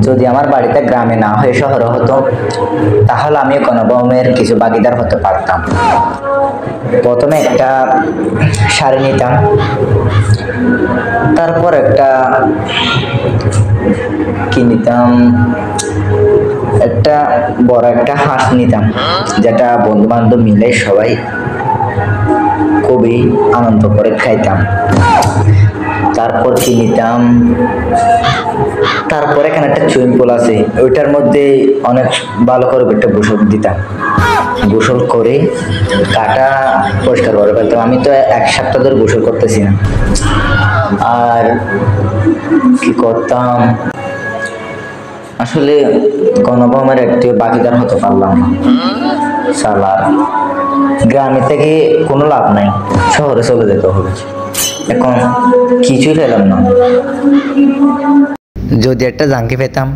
যদি আমার বাড়িতে গ্রামে না হয়ে শহরে হতো তাহলে আমি গণভবনের কিছু ভাগিদার হতে পারতাম। প্রথমে একটা শাড়ি নিতাম, তারপর একটা কি নিতাম, একটা বড় একটা হাঁস নিতাম, যেটা বন্ধু বান্ধব মিলে সবাই খুবই আনন্দ করে খাইতাম। তারপর কি নিতাম, তারপর এখানে একটা সুইমিং পুল আছে, ওইটার মধ্যে অনেক ভালো করে একটা গোসল দিতাম। গোসল করে কাটা পরিষ্কার করে ফেলতাম। আমি তো 1 সপ্তাহ ধরে গোসল করতেছি না। আর কি করতাম, আসলে গণভবনের একটি ভাগিদার হতে পারলাম না। সালার গ্রামে থেকে কোনো লাভ নাই, শহরে চলে যেতে হবে। এখন কিছুই পেলাম না। যদি একটা জাঙ্কি পেতাম